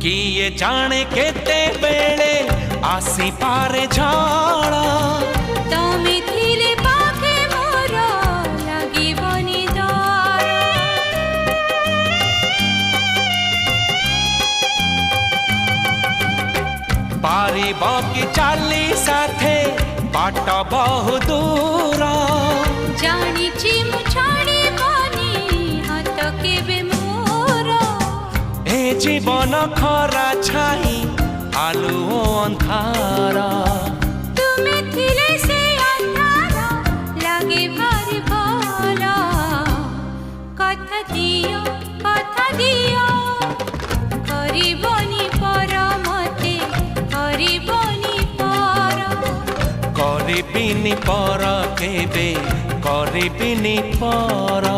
किए जाने केते बेले आसी पारे झाड़ा तमे थिले पाखे मोर लागिबनी डर पारिब कि चाली साथे बाट बहु दूर जानिछि मु छाड़िबनी हाथ केबे मोर ए जीवन खरा छाई आलु अंधारा तुमे थिले से अंधारा लागे भारी भला कथा दियो करिबनी पर मते करिबनी पर करिबिनी पर केबे करिबिनी पर।